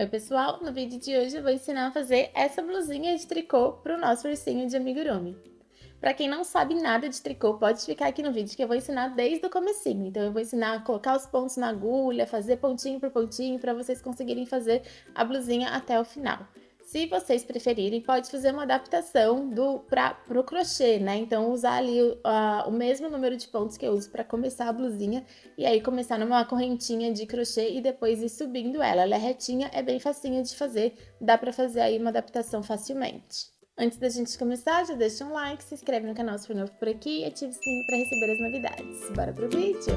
Oi pessoal, no vídeo de hoje eu vou ensinar a fazer essa blusinha de tricô para o nosso ursinho de amigurumi. Para quem não sabe nada de tricô, pode ficar aqui no vídeo que eu vou ensinar desde o comecinho. Então eu vou ensinar a colocar os pontos na agulha, fazer pontinho por pontinho para vocês conseguirem fazer a blusinha até o final. Se vocês preferirem, pode fazer uma adaptação pro crochê, né? Então usar ali o mesmo número de pontos que eu uso para começar a blusinha e aí começar numa correntinha de crochê e depois ir subindo ela. Ela é retinha, é bem facinha de fazer, dá para fazer aí uma adaptação facilmente. Antes da gente começar, já deixa um like, se inscreve no canal se for novo por aqui e ative o sininho para receber as novidades. Bora pro vídeo?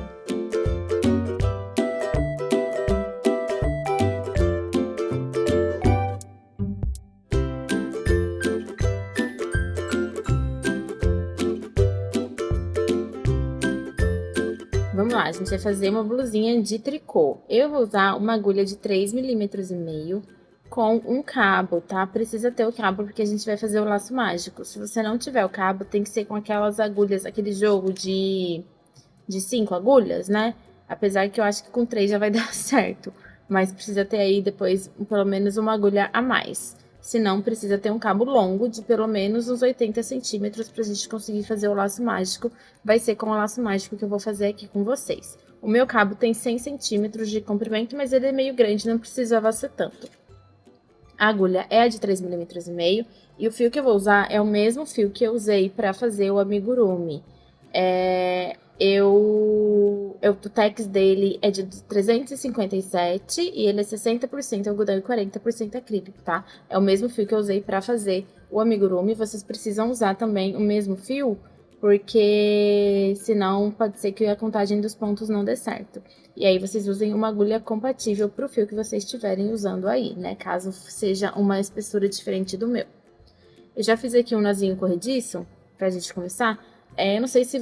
Vamos lá, a gente vai fazer uma blusinha de tricô. Eu vou usar uma agulha de 3,5 mm com um cabo, tá? Precisa ter o cabo porque a gente vai fazer o laço mágico. Se você não tiver o cabo, tem que ser com aquelas agulhas, aquele jogo de 5 agulhas, né? Apesar que eu acho que com 3 já vai dar certo. Mas precisa ter aí depois pelo menos uma agulha a mais. Se não, precisa ter um cabo longo de pelo menos uns 80 centímetros pra gente conseguir fazer o laço mágico. Vai ser com o laço mágico que eu vou fazer aqui com vocês. O meu cabo tem 100 centímetros de comprimento, mas ele é meio grande, não precisava ser tanto. A agulha é a de 3,5 mm e o fio que eu vou usar é o mesmo fio que eu usei para fazer o amigurumi. O tex dele é de 357 e ele é 60% algodão e 40% acrílico, tá? É o mesmo fio que eu usei para fazer o amigurumi. Vocês precisam usar também o mesmo fio, porque senão pode ser que a contagem dos pontos não dê certo. E aí vocês usem uma agulha compatível pro fio que vocês estiverem usando aí, né? Caso seja uma espessura diferente do meu. Eu já fiz aqui um nozinho corrediço pra gente começar. Eu não sei se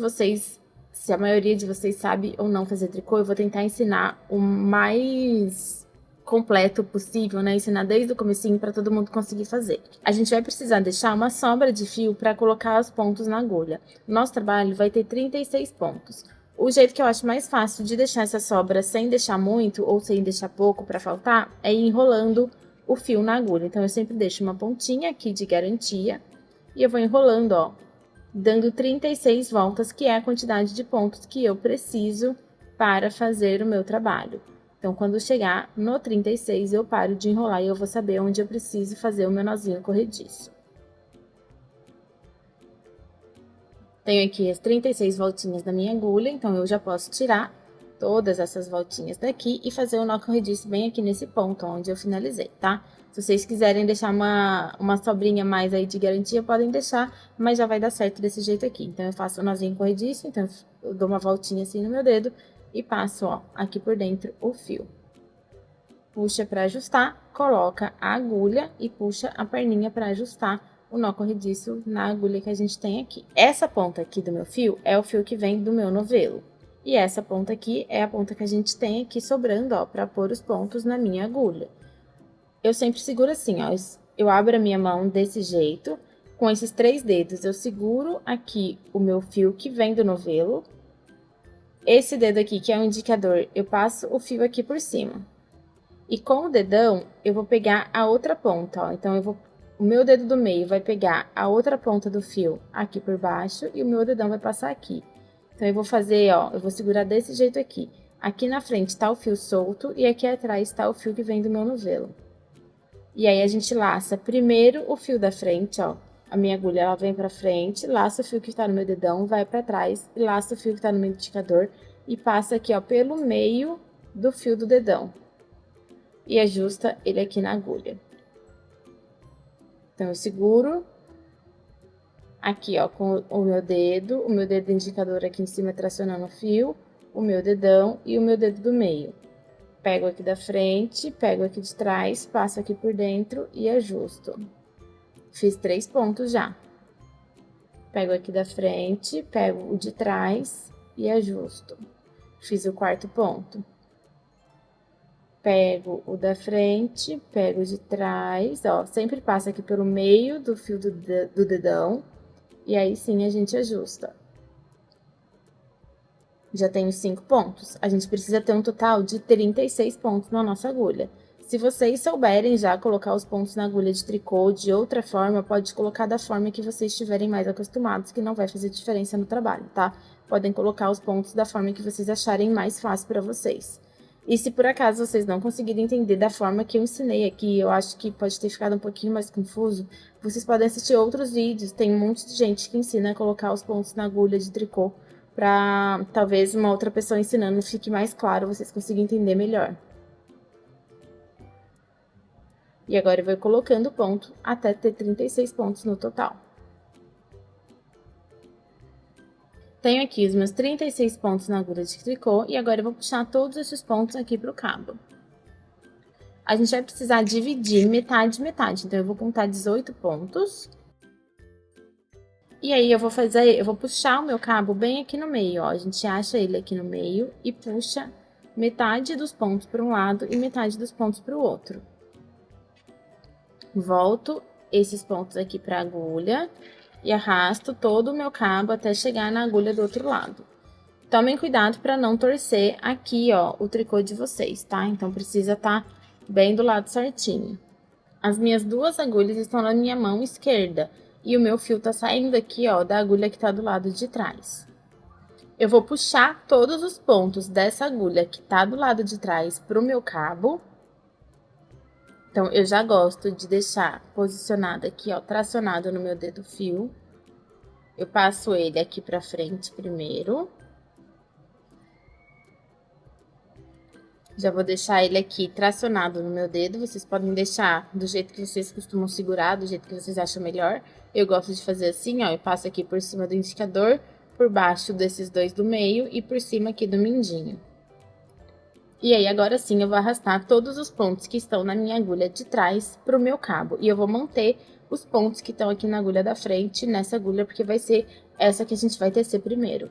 a maioria de vocês sabe ou não fazer tricô. Eu vou tentar ensinar o mais completo possível, né? Ensinar desde o comecinho para todo mundo conseguir fazer. A gente vai precisar deixar uma sobra de fio para colocar os pontos na agulha. O nosso trabalho vai ter 36 pontos. O jeito que eu acho mais fácil de deixar essa sobra sem deixar muito ou sem deixar pouco para faltar é ir enrolando o fio na agulha. Então eu sempre deixo uma pontinha aqui de garantia e eu vou enrolando, ó, dando 36 voltas, que é a quantidade de pontos que eu preciso para fazer o meu trabalho. Então, quando chegar no 36, eu paro de enrolar e eu vou saber onde eu preciso fazer o meu nozinho corrediço. Tenho aqui as 36 voltinhas da minha agulha, então eu já posso tirar todas essas voltinhas daqui e fazer o nó corrediço bem aqui nesse ponto onde eu finalizei, tá? Se vocês quiserem deixar uma sobrinha mais aí de garantia, podem deixar, mas já vai dar certo desse jeito aqui. Então, eu faço o nozinho corrediço, então eu dou uma voltinha assim no meu dedo e passo, ó, aqui por dentro o fio. Puxa para ajustar, coloca a agulha e puxa a perninha para ajustar o nó corrediço na agulha que a gente tem aqui. Essa ponta aqui do meu fio é o fio que vem do meu novelo. E essa ponta aqui é a ponta que a gente tem aqui sobrando, ó, para pôr os pontos na minha agulha. Eu sempre seguro assim, ó, eu abro a minha mão desse jeito, com esses 3 dedos eu seguro aqui o meu fio que vem do novelo. Esse dedo aqui, que é o indicador, eu passo o fio aqui por cima. E com o dedão, eu vou pegar a outra ponta, ó, então o meu dedo do meio vai pegar a outra ponta do fio aqui por baixo e o meu dedão vai passar aqui. Então, eu vou fazer, ó, eu vou segurar desse jeito aqui. Aqui na frente tá o fio solto e aqui atrás tá o fio que vem do meu novelo. E aí, a gente laça primeiro o fio da frente, ó. A minha agulha, ela vem pra frente, laça o fio que tá no meu dedão, vai pra trás, e laça o fio que tá no meu indicador e passa aqui, ó, pelo meio do fio do dedão. E ajusta ele aqui na agulha. Então, eu seguro aqui, ó, com o meu dedo indicador aqui em cima tracionando o fio, o meu dedão e o meu dedo do meio. Pego aqui da frente, pego aqui de trás, passo aqui por dentro e ajusto. Fiz 3 pontos já. Pego aqui da frente, pego o de trás e ajusto. Fiz o 4º ponto. Pego o da frente, pego o de trás, ó, sempre passa aqui pelo meio do fio do dedão, e aí sim a gente ajusta. Já tenho 5 pontos. A gente precisa ter um total de 36 pontos na nossa agulha. Se vocês souberem já colocar os pontos na agulha de tricô de outra forma, pode colocar da forma que vocês estiverem mais acostumados, que não vai fazer diferença no trabalho, tá? Podem colocar os pontos da forma que vocês acharem mais fácil para vocês. E se por acaso vocês não conseguirem entender da forma que eu ensinei aqui, eu acho que pode ter ficado um pouquinho mais confuso, vocês podem assistir outros vídeos, tem um monte de gente que ensina a colocar os pontos na agulha de tricô, para talvez uma outra pessoa ensinando fique mais claro, vocês conseguirem entender melhor. E agora eu vou colocando ponto até ter 36 pontos no total. Tenho aqui os meus 36 pontos na agulha de tricô e agora eu vou puxar todos esses pontos aqui pro cabo. A gente vai precisar dividir metade, metade, então eu vou contar 18 pontos. E aí eu vou puxar o meu cabo bem aqui no meio, ó, a gente acha ele aqui no meio e puxa metade dos pontos para um lado e metade dos pontos para o outro. Volto esses pontos aqui para a agulha e arrasto todo o meu cabo até chegar na agulha do outro lado. Tomem cuidado para não torcer aqui, ó, o tricô de vocês, tá? Então, precisa estar bem do lado certinho. As minhas duas agulhas estão na minha mão esquerda e o meu fio tá saindo aqui, ó, da agulha que tá do lado de trás. Eu vou puxar todos os pontos dessa agulha que tá do lado de trás pro meu cabo. Então, eu já gosto de deixar posicionado aqui, ó, tracionado no meu dedo fio. Eu passo ele aqui pra frente primeiro. Já vou deixar ele aqui tracionado no meu dedo. Vocês podem deixar do jeito que vocês costumam segurar, do jeito que vocês acham melhor. Eu gosto de fazer assim, ó, eu passo aqui por cima do indicador, por baixo desses dois do meio e por cima aqui do mindinho. E aí, agora sim, eu vou arrastar todos os pontos que estão na minha agulha de trás pro meu cabo. E eu vou manter os pontos que estão aqui na agulha da frente, nessa agulha, porque vai ser essa que a gente vai tecer primeiro.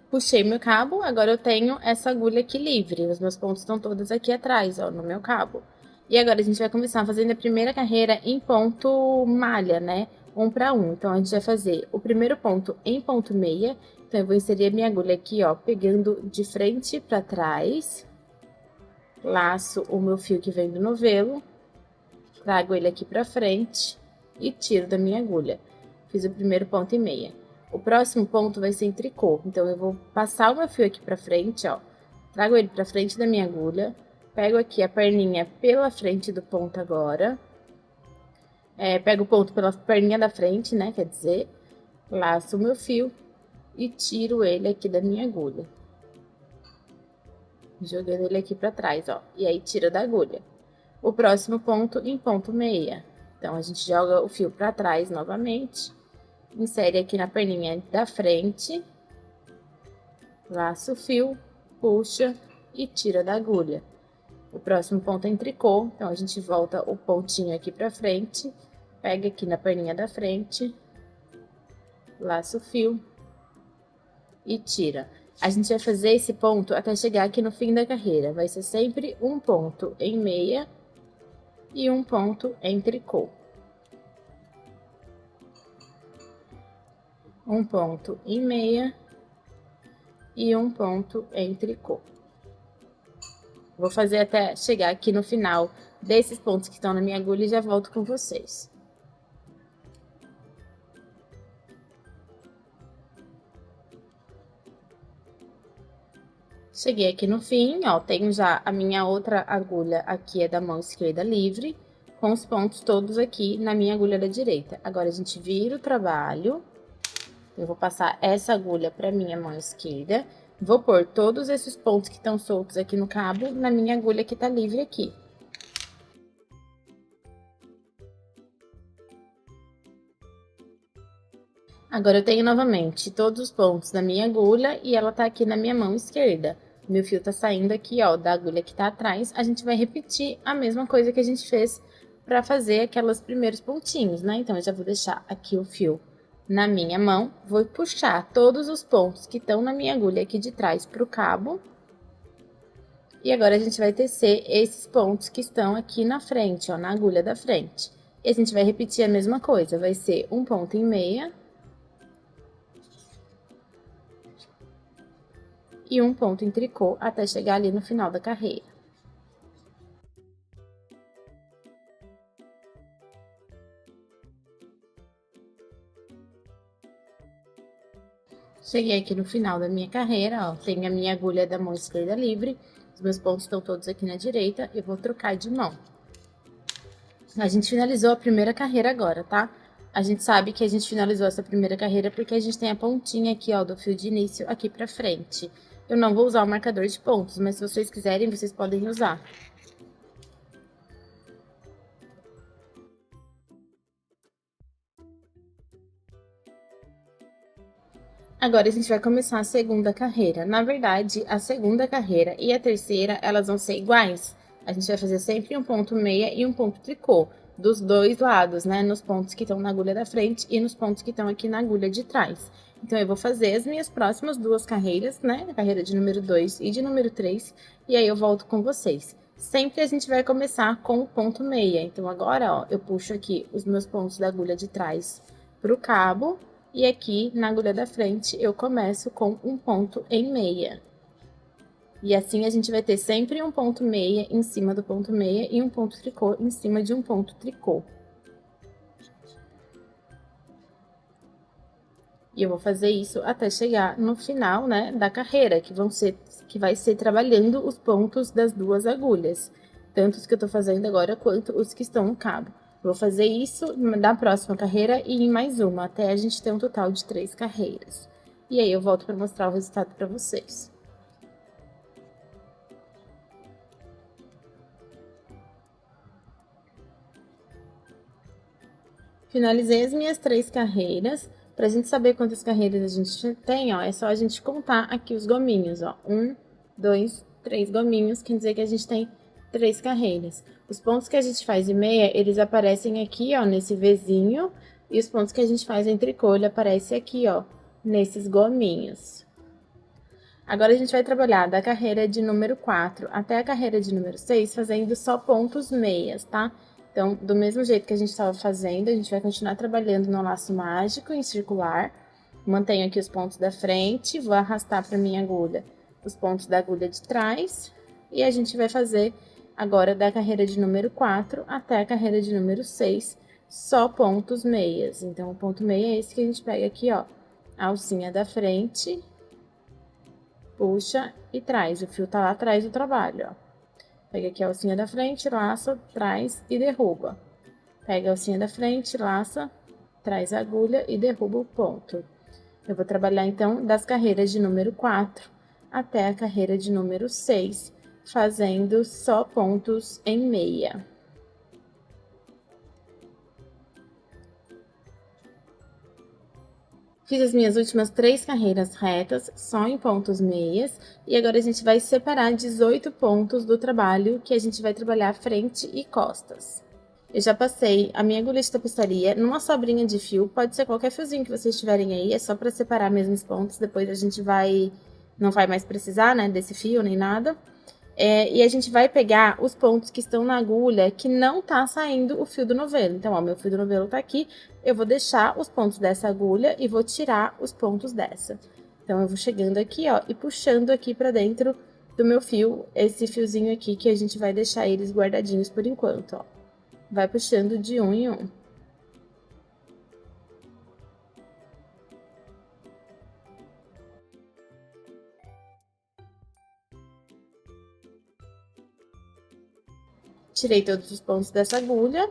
Puxei meu cabo, agora eu tenho essa agulha aqui livre. Os meus pontos estão todos aqui atrás, ó, no meu cabo. E agora, a gente vai começar fazendo a primeira carreira em ponto malha, né? 1 para 1. Então, a gente vai fazer o primeiro ponto em ponto meia. Então, eu vou inserir a minha agulha aqui, ó, pegando de frente para trás. Laço o meu fio que vem do novelo. Trago ele aqui pra frente e tiro da minha agulha. Fiz o primeiro ponto em meia. O próximo ponto vai ser em tricô. Então, eu vou passar o meu fio aqui pra frente, ó. Trago ele pra frente da minha agulha. Pego aqui a perninha pela frente do ponto agora. Pego o ponto pela perninha da frente, né? Quer dizer, laço o meu fio e tiro ele aqui da minha agulha. Jogando ele aqui pra trás, ó. E aí, tira da agulha. O próximo ponto em ponto meia. Então, a gente joga o fio pra trás novamente. Insere aqui na perninha da frente. Laço o fio, puxa e tira da agulha. O próximo ponto é em tricô, então a gente volta o pontinho aqui pra frente, pega aqui na perninha da frente, laça o fio e tira. A gente vai fazer esse ponto até chegar aqui no fim da carreira, vai ser sempre um ponto em meia e um ponto em tricô. Um ponto em meia e um ponto em tricô. Vou fazer até chegar aqui no final desses pontos que estão na minha agulha e já volto com vocês. Cheguei aqui no fim, ó, tenho já a minha outra agulha aqui, é da mão esquerda livre, com os pontos todos aqui na minha agulha da direita. Agora, a gente vira o trabalho, eu vou passar essa agulha pra minha mão esquerda. Vou pôr todos esses pontos que estão soltos aqui no cabo na minha agulha que tá livre aqui. Agora, eu tenho novamente todos os pontos na minha agulha e ela tá aqui na minha mão esquerda. Meu fio tá saindo aqui, ó, da agulha que tá atrás. A gente vai repetir a mesma coisa que a gente fez pra fazer aqueles primeiros pontinhos, né? Então, eu já vou deixar aqui o fio na minha mão, vou puxar todos os pontos que estão na minha agulha aqui de trás pro cabo. E agora, a gente vai tecer esses pontos que estão aqui na frente, ó, na agulha da frente. E a gente vai repetir a mesma coisa, vai ser um ponto em meia. e um ponto em tricô até chegar ali no final da carreira. Cheguei aqui no final da minha carreira, ó, tem a minha agulha da mão esquerda livre, os meus pontos estão todos aqui na direita, eu vou trocar de mão. A gente finalizou a primeira carreira agora, tá? A gente sabe que a gente finalizou essa primeira carreira porque a gente tem a pontinha aqui, ó, do fio de início aqui pra frente. Eu não vou usar o marcador de pontos, mas se vocês quiserem, vocês podem usar. Agora, a gente vai começar a segunda carreira. Na verdade, a segunda carreira e a terceira, elas vão ser iguais. A gente vai fazer sempre um ponto meia e um ponto tricô, dos dois lados, né? Nos pontos que estão na agulha da frente e nos pontos que estão aqui na agulha de trás. Então, eu vou fazer as minhas próximas duas carreiras, né? A carreira de número 2 e de número 3, e aí eu volto com vocês. Sempre a gente vai começar com o ponto meia. Então, agora, ó, eu puxo aqui os meus pontos da agulha de trás pro cabo. E aqui, na agulha da frente, eu começo com um ponto em meia. E assim, a gente vai ter sempre um ponto meia em cima do ponto meia e um ponto tricô em cima de um ponto tricô. E eu vou fazer isso até chegar no final, né, da carreira, que vai ser trabalhando os pontos das duas agulhas. Tanto os que eu tô fazendo agora, quanto os que estão no cabo. Vou fazer isso da próxima carreira e em mais uma, até a gente ter um total de 3 carreiras. E aí eu volto para mostrar o resultado para vocês. Finalizei as minhas 3 carreiras. Pra gente saber quantas carreiras a gente tem, ó, é só a gente contar aqui os gominhos, ó. 1, 2, 3 gominhos, quer dizer que a gente tem 3 carreiras. Os pontos que a gente faz em meia, eles aparecem aqui, ó, nesse Vzinho. E os pontos que a gente faz em tricô, ele aparece aqui, ó, nesses gominhos. Agora, a gente vai trabalhar da carreira de número 4 até a carreira de número 6, fazendo só pontos meias, tá? Então, do mesmo jeito que a gente estava fazendo, a gente vai continuar trabalhando no laço mágico em circular. Mantenho aqui os pontos da frente, vou arrastar para minha agulha os pontos da agulha de trás. E a gente vai fazer agora da carreira de número 4 até a carreira de número 6, só pontos meias. Então, o ponto meia é esse que a gente pega aqui, ó, a alcinha da frente, puxa e traz. O fio tá lá atrás do trabalho, ó. Pega aqui a alcinha da frente, laça, traz e derruba. Pega a alcinha da frente, laça, traz a agulha e derruba o ponto. Eu vou trabalhar, então, das carreiras de número 4 até a carreira de número 6, fazendo só pontos em meia. Fiz as minhas últimas 3 carreiras retas, só em pontos meias, e agora a gente vai separar 18 pontos do trabalho, que a gente vai trabalhar frente e costas. Eu já passei a minha agulha de tapeçaria numa sobrinha de fio, pode ser qualquer fiozinho que vocês tiverem aí, é só para separar mesmo os pontos, depois a gente não vai mais precisar, né, desse fio nem nada. E a gente vai pegar os pontos que estão na agulha que não tá saindo o fio do novelo. Então, ó, meu fio do novelo tá aqui, eu vou deixar os pontos dessa agulha e vou tirar os pontos dessa. Então, eu vou chegando aqui, ó, e puxando aqui pra dentro do meu fio, esse fiozinho aqui que a gente vai deixar eles guardadinhos por enquanto, ó. Vai puxando de um em um. Tirei todos os pontos dessa agulha.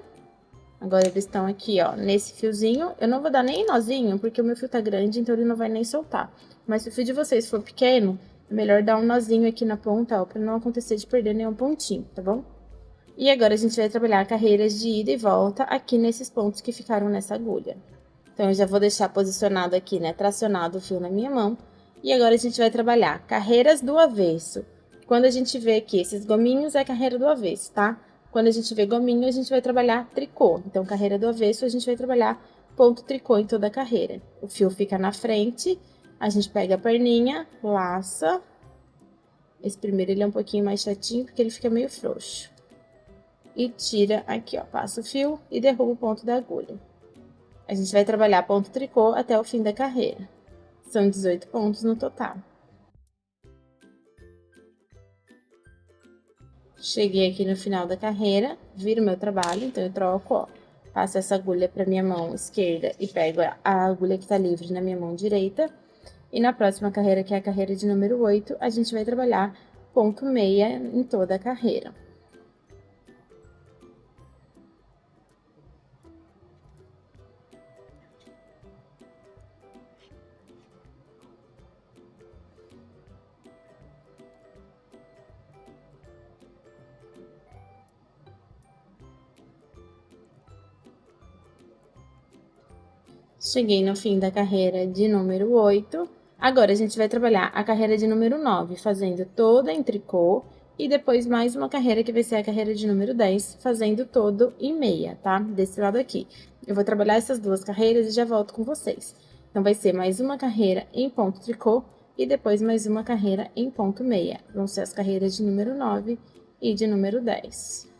Agora, eles estão aqui, ó, nesse fiozinho. Eu não vou dar nem nozinho, porque o meu fio tá grande, então ele não vai nem soltar. Mas se o fio de vocês for pequeno, é melhor dar um nozinho aqui na ponta, ó, pra não acontecer de perder nenhum pontinho, tá bom? E agora, a gente vai trabalhar carreiras de ida e volta aqui nesses pontos que ficaram nessa agulha. Então, eu já vou deixar posicionado aqui, né, tracionado o fio na minha mão. E agora, a gente vai trabalhar carreiras do avesso. Quando a gente vê aqui esses gominhos, é carreira do avesso, tá? Quando a gente vê gominho, a gente vai trabalhar tricô. Então, carreira do avesso, a gente vai trabalhar ponto tricô em toda a carreira. O fio fica na frente, a gente pega a perninha, laça. Esse primeiro, ele é um pouquinho mais chatinho, porque ele fica meio frouxo. E tira aqui, ó, passa o fio e derruba o ponto da agulha. A gente vai trabalhar ponto tricô até o fim da carreira. São 18 pontos no total. Cheguei aqui no final da carreira, viro meu trabalho, então eu troco, ó. Passo essa agulha para minha mão esquerda e pego a agulha que tá livre na minha mão direita. E na próxima carreira, que é a carreira de número 8, a gente vai trabalhar ponto meia em toda a carreira. Cheguei no fim da carreira de número 8. Agora, a gente vai trabalhar a carreira de número 9, fazendo toda em tricô. E depois mais uma carreira que vai ser a carreira de número 10, fazendo todo em meia, tá? Desse lado aqui. Eu vou trabalhar essas duas carreiras e já volto com vocês. Então, vai ser mais uma carreira em ponto tricô e depois mais uma carreira em ponto meia. Vão ser as carreiras de número 9 e de número 10.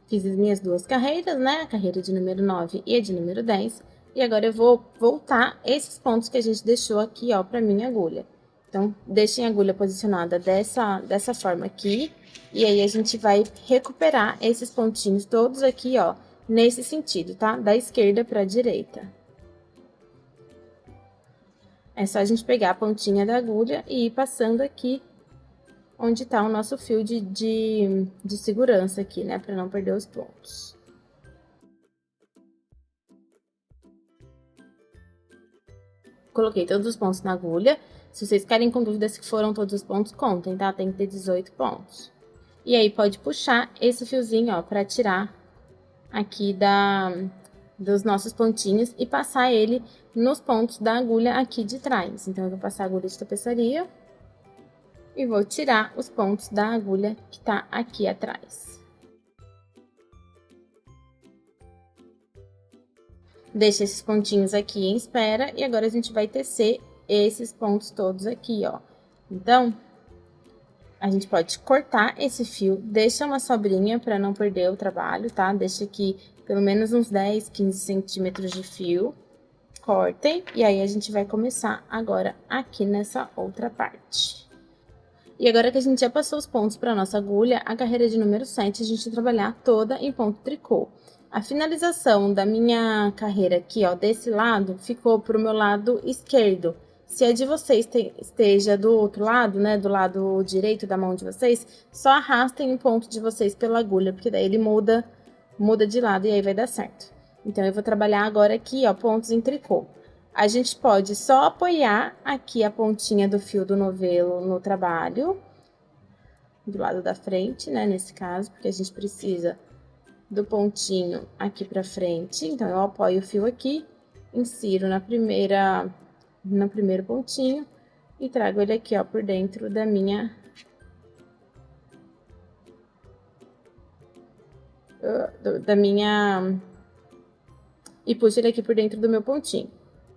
Fiz as minhas duas carreiras, né? A carreira de número 9 e a de número 10. E agora eu vou voltar esses pontos que a gente deixou aqui, ó, pra minha agulha. Então, deixem a agulha posicionada dessa forma aqui. E aí, a gente vai recuperar esses pontinhos todos aqui, ó, nesse sentido, tá? Da esquerda pra direita. É só a gente pegar a pontinha da agulha e ir passando aqui onde tá o nosso fio de segurança aqui, né? Pra não perder os pontos. Coloquei todos os pontos na agulha. Se vocês ficarem com dúvida se foram todos os pontos, contem, tá? Tem que ter 18 pontos. E aí, pode puxar esse fiozinho, ó, pra tirar aqui dos nossos pontinhos e passar ele nos pontos da agulha aqui de trás. Então, eu vou passar a agulha de tapeçaria e vou tirar os pontos da agulha que tá aqui atrás. Deixa esses pontinhos aqui em espera e agora a gente vai tecer esses pontos todos aqui, ó. Então, a gente pode cortar esse fio, deixa uma sobrinha para não perder o trabalho, tá? Deixa aqui pelo menos uns 10, 15 centímetros de fio. Cortem, e aí a gente vai começar agora aqui nessa outra parte. E agora que a gente já passou os pontos para nossa agulha, a carreira de número 7, a gente vai trabalhar toda em ponto tricô. A finalização da minha carreira aqui, ó, desse lado, ficou pro meu lado esquerdo. Se a de vocês esteja do outro lado, né, do lado direito da mão de vocês, só arrastem o ponto de vocês pela agulha, porque daí ele muda de lado e aí vai dar certo. Então, eu vou trabalhar agora aqui, ó, pontos em tricô. A gente pode só apoiar aqui a pontinha do fio do novelo no trabalho, do lado da frente, né, nesse caso, porque a gente precisa do pontinho aqui pra frente. Então, eu apoio o fio aqui, insiro no primeiro pontinho e trago ele aqui, ó, por dentro da minha... E puxo ele aqui por dentro do meu pontinho.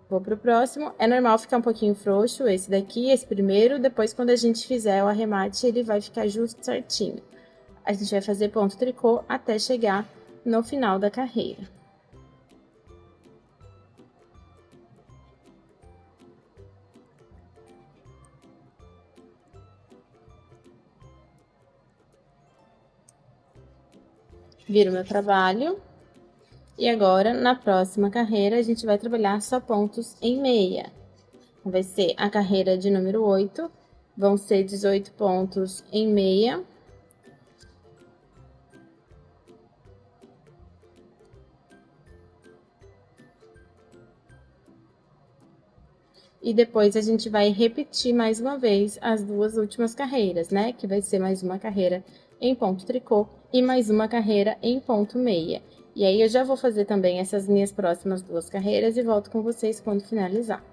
Vou pro próximo. É normal ficar um pouquinho frouxo esse daqui, esse primeiro. Depois, quando a gente fizer o arremate, ele vai ficar justo certinho. A gente vai fazer ponto tricô até chegar no final da carreira. Viro meu trabalho. E agora, na próxima carreira, a gente vai trabalhar só pontos em meia. Vai ser a carreira de número 8, vão ser 18 pontos em meia. E depois a gente vai repetir mais uma vez as duas últimas carreiras, né? Que vai ser mais uma carreira em ponto tricô e mais uma carreira em ponto meia. E aí, eu já vou fazer também essas minhas próximas duas carreiras e volto com vocês quando finalizar.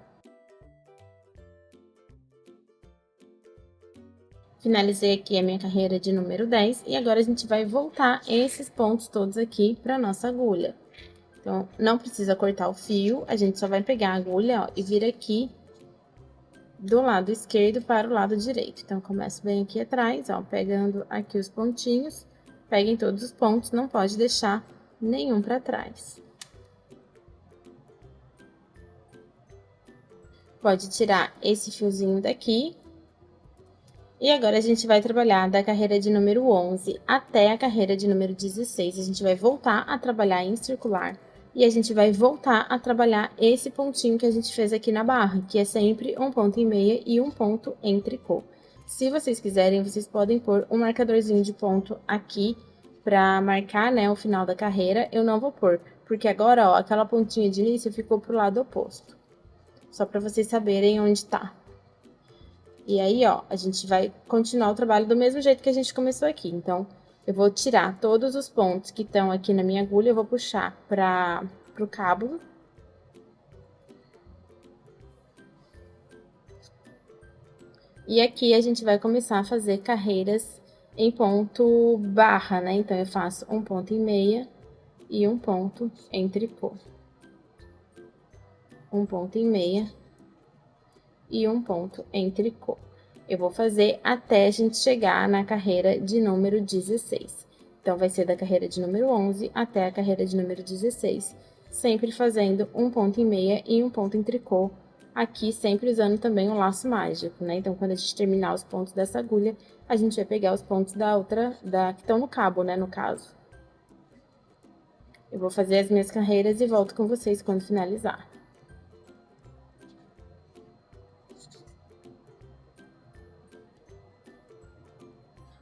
Finalizei aqui a minha carreira de número 10 e agora a gente vai voltar esses pontos todos aqui para nossa agulha. Então, não precisa cortar o fio, a gente só vai pegar a agulha, ó, e vir aqui do lado esquerdo para o lado direito. Então, começo bem aqui atrás, ó, pegando aqui os pontinhos, peguem todos os pontos, não pode deixar nenhum para trás. pode tirar esse fiozinho daqui. E agora a gente vai trabalhar da carreira de número 11 até a carreira de número 16. A gente vai voltar a trabalhar em circular. E a gente vai voltar a trabalhar esse pontinho que a gente fez aqui na barra, que é sempre um ponto em meia e um ponto em tricô. Se vocês quiserem, vocês podem pôr um marcadorzinho de ponto aqui pra marcar, né, o final da carreira. Eu não vou pôr, porque agora, ó, aquela pontinha de início ficou pro lado oposto. Só pra vocês saberem onde tá. E aí, ó, a gente vai continuar o trabalho do mesmo jeito que a gente começou aqui. Então, eu vou tirar todos os pontos que estão aqui na minha agulha, eu vou puxar pro cabo. E aqui a gente vai começar a fazer carreiras em ponto barra, né? Então, eu faço um ponto em meia e um ponto em tricô. Um ponto em meia e um ponto em tricô. Eu vou fazer até a gente chegar na carreira de número 16. Então, vai ser da carreira de número 11 até a carreira de número 16, sempre fazendo um ponto em meia e um ponto em tricô, aqui sempre usando também o laço mágico, né? Então, quando a gente terminar os pontos dessa agulha, a gente vai pegar os pontos da outra, que estão no cabo, né, no caso. Eu vou fazer as minhas carreiras e volto com vocês quando finalizar.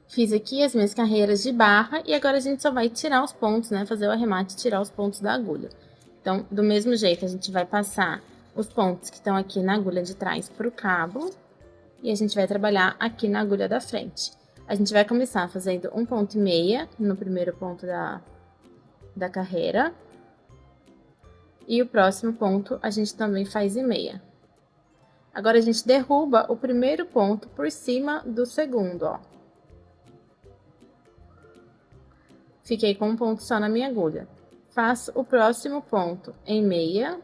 Fiz aqui as minhas carreiras de barra e agora a gente só vai tirar os pontos, né? Fazer o arremate e tirar os pontos da agulha. Então, do mesmo jeito, a gente vai passar os pontos que estão aqui na agulha de trás pro cabo e a gente vai trabalhar aqui na agulha da frente. A gente vai começar fazendo um ponto e meia no primeiro ponto da carreira. E o próximo ponto a gente também faz em meia. Agora, a gente derruba o primeiro ponto por cima do segundo, ó. Fiquei com um ponto só na minha agulha. Faço o próximo ponto em meia.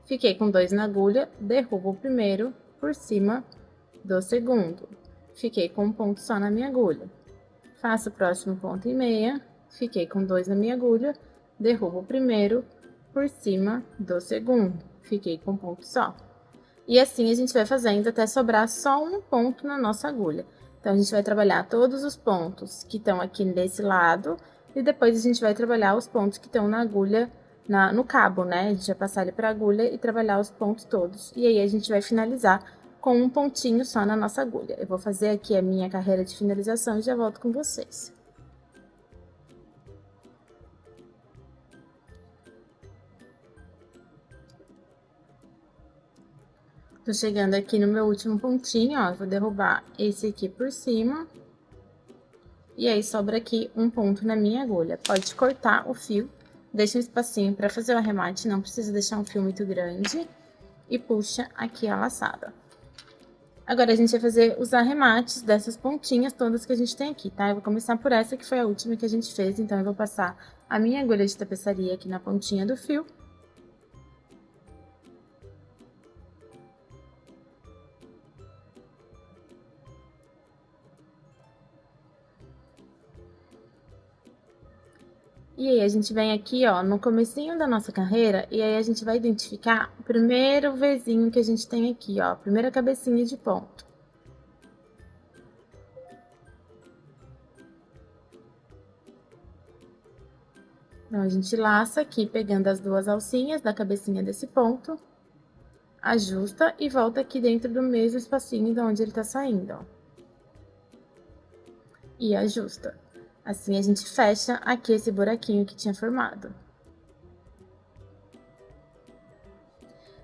Fiquei com 2 na agulha, derrubo o primeiro por cima do segundo. Fiquei com um ponto só na minha agulha. Faço o próximo ponto em meia. Fiquei com 2 na minha agulha, derrubo o primeiro por cima do segundo. Fiquei com um ponto só. E assim a gente vai fazendo até sobrar só um ponto na nossa agulha. Então, a gente vai trabalhar todos os pontos que estão aqui desse lado e depois a gente vai trabalhar os pontos que estão na agulha, no cabo, né? A gente vai passar ele para a agulha e trabalhar os pontos todos. E aí, a gente vai finalizar com um pontinho só na nossa agulha. Eu vou fazer aqui a minha carreira de finalização e já volto com vocês. Tô chegando aqui no meu último pontinho, ó, vou derrubar esse aqui por cima. E aí, sobra aqui um ponto na minha agulha. Pode cortar o fio, deixa um espacinho para fazer o arremate, não precisa deixar um fio muito grande. E puxa aqui a laçada. Agora, a gente vai fazer os arremates dessas pontinhas todas que a gente tem aqui, tá? Eu vou começar por essa que foi a última que a gente fez, então eu vou passar a minha agulha de tapeçaria aqui na pontinha do fio. E aí, a gente vem aqui, ó, no comecinho da nossa carreira, e aí a gente vai identificar o primeiro Vzinho que a gente tem aqui, ó, a primeira cabecinha de ponto. Então, a gente laça aqui, pegando as duas alcinhas da cabecinha desse ponto, ajusta e volta aqui dentro do mesmo espacinho de onde ele tá saindo, ó. E ajusta. Assim, a gente fecha aqui esse buraquinho que tinha formado.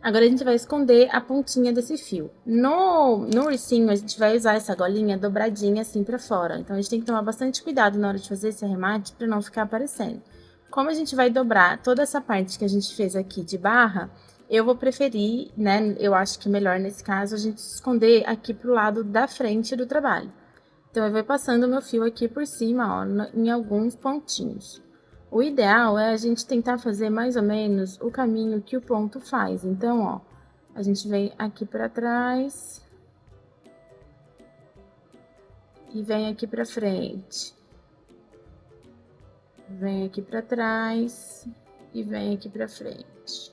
Agora, a gente vai esconder a pontinha desse fio. No ursinho, a gente vai usar essa golinha dobradinha assim pra fora. Então, a gente tem que tomar bastante cuidado na hora de fazer esse arremate pra não ficar aparecendo. Como a gente vai dobrar toda essa parte que a gente fez aqui de barra, eu vou preferir, né, eu acho que melhor nesse caso, a gente esconder aqui pro lado da frente do trabalho. Então, eu vou passando o meu fio aqui por cima, ó, em alguns pontinhos. O ideal é a gente tentar fazer mais ou menos o caminho que o ponto faz. Então, ó, a gente vem aqui pra trás e vem aqui pra frente. Vem aqui pra trás e vem aqui pra frente.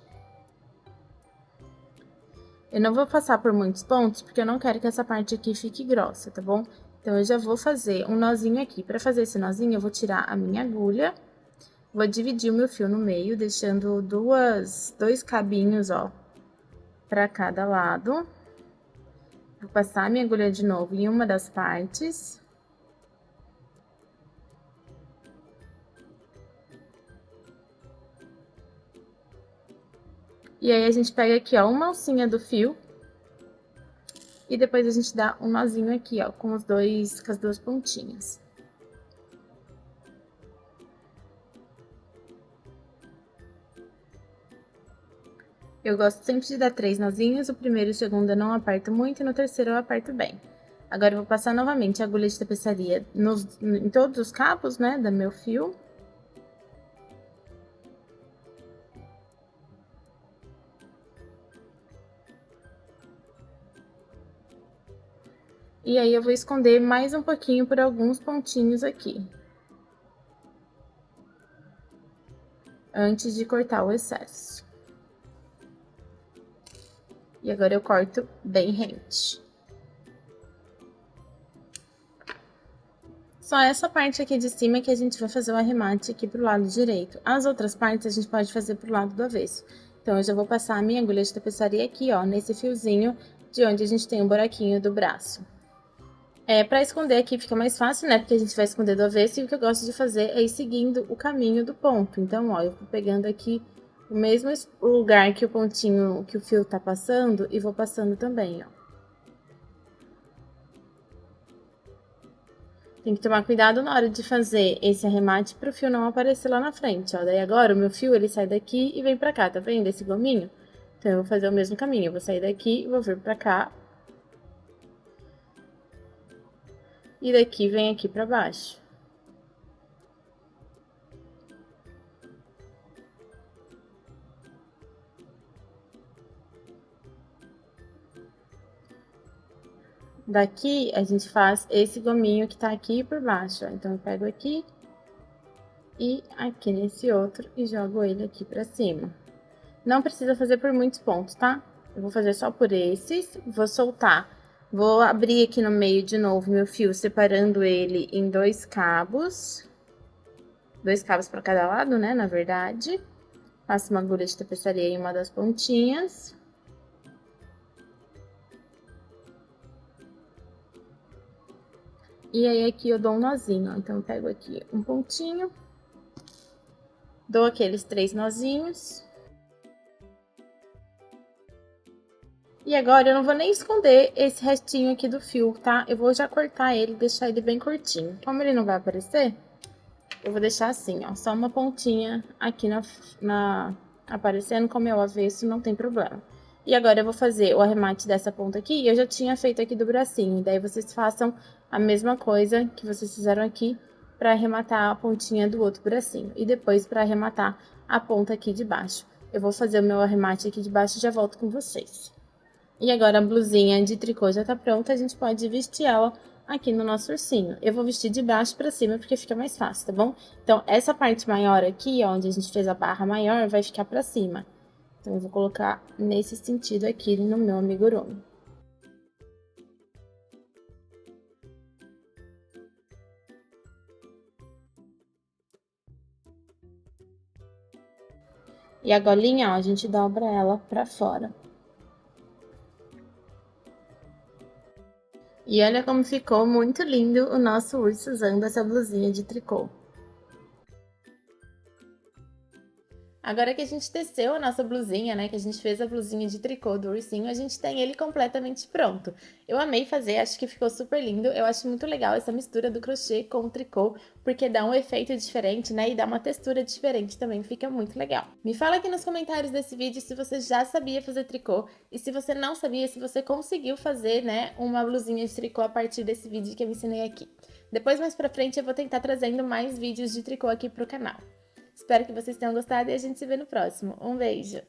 Eu não vou passar por muitos pontos, porque eu não quero que essa parte aqui fique grossa, tá bom? Então, eu já vou fazer um nozinho aqui. Pra fazer esse nozinho, eu vou tirar a minha agulha, vou dividir o meu fio no meio, deixando dois cabinhos, ó, pra cada lado. Vou passar a minha agulha de novo em uma das partes. E aí, a gente pega aqui, ó, uma alcinha do fio. E depois a gente dá um nozinho aqui, ó, com as duas pontinhas. Eu gosto sempre de dar 3 nozinhos, o primeiro e o segundo eu não aperto muito, e no terceiro eu aperto bem. Agora, eu vou passar novamente a agulha de tapeçaria em todos os cabos, né, do meu fio. E aí, eu vou esconder mais um pouquinho por alguns pontinhos aqui. Antes de cortar o excesso. E agora eu corto bem rente. Só essa parte aqui de cima que a gente vai fazer o arremate aqui pro lado direito. As outras partes a gente pode fazer pro lado do avesso. Então, eu já vou passar a minha agulha de tapeçaria aqui, ó, nesse fiozinho de onde a gente tem o buraquinho do braço. Pra esconder aqui fica mais fácil, né, porque a gente vai esconder do avesso, e o que eu gosto de fazer é ir seguindo o caminho do ponto. Então, ó, eu vou pegando aqui o mesmo lugar que o pontinho, que o fio tá passando, e vou passando também, ó. Tem que tomar cuidado na hora de fazer esse arremate pro fio não aparecer lá na frente, ó. Daí agora o meu fio, ele sai daqui e vem pra cá, tá vendo esse gominho? Então, eu vou fazer o mesmo caminho, eu vou sair daqui, vou vir pra cá. E daqui vem aqui pra baixo. Daqui, a gente faz esse gominho que tá aqui por baixo, ó. Então, eu pego aqui e aqui nesse outro e jogo ele aqui pra cima. Não precisa fazer por muitos pontos, tá? Eu vou fazer só por esses, vou soltar. Vou abrir aqui no meio de novo meu fio, separando ele em dois cabos para cada lado, né, na verdade. Passo uma agulha de tapeçaria em uma das pontinhas. E aí, aqui eu dou um nozinho, ó. Então, eu pego aqui um pontinho, dou aqueles 3 nozinhos. E agora, eu não vou nem esconder esse restinho aqui do fio, tá? Eu vou já cortar ele, deixar ele bem curtinho. Como ele não vai aparecer, eu vou deixar assim, ó, só uma pontinha aqui aparecendo, como é o avesso, não tem problema. E agora, eu vou fazer o arremate dessa ponta aqui, e eu já tinha feito aqui do bracinho. Daí, vocês façam a mesma coisa que vocês fizeram aqui pra arrematar a pontinha do outro bracinho. E depois, pra arrematar a ponta aqui de baixo. Eu vou fazer o meu arremate aqui de baixo e já volto com vocês. E agora, a blusinha de tricô já tá pronta, a gente pode vestir ela aqui no nosso ursinho. Eu vou vestir de baixo pra cima, porque fica mais fácil, tá bom? Então, essa parte maior aqui, ó, onde a gente fez a barra maior, vai ficar pra cima. Então, eu vou colocar nesse sentido aqui no meu amigurumi. E a golinha, ó, a gente dobra ela pra fora. E olha como ficou muito lindo o nosso urso usando essa blusinha de tricô. Agora que a gente teceu a nossa blusinha, né, que a gente fez a blusinha de tricô do ursinho, a gente tem ele completamente pronto. Eu amei fazer, acho que ficou super lindo. Eu acho muito legal essa mistura do crochê com o tricô, porque dá um efeito diferente, né, e dá uma textura diferente também, fica muito legal. Me fala aqui nos comentários desse vídeo se você já sabia fazer tricô, e se você não sabia, se você conseguiu fazer, né, uma blusinha de tricô a partir desse vídeo que eu ensinei aqui. Depois, mais pra frente, eu vou tentar trazendo mais vídeos de tricô aqui pro canal. Espero que vocês tenham gostado e a gente se vê no próximo. Um beijo!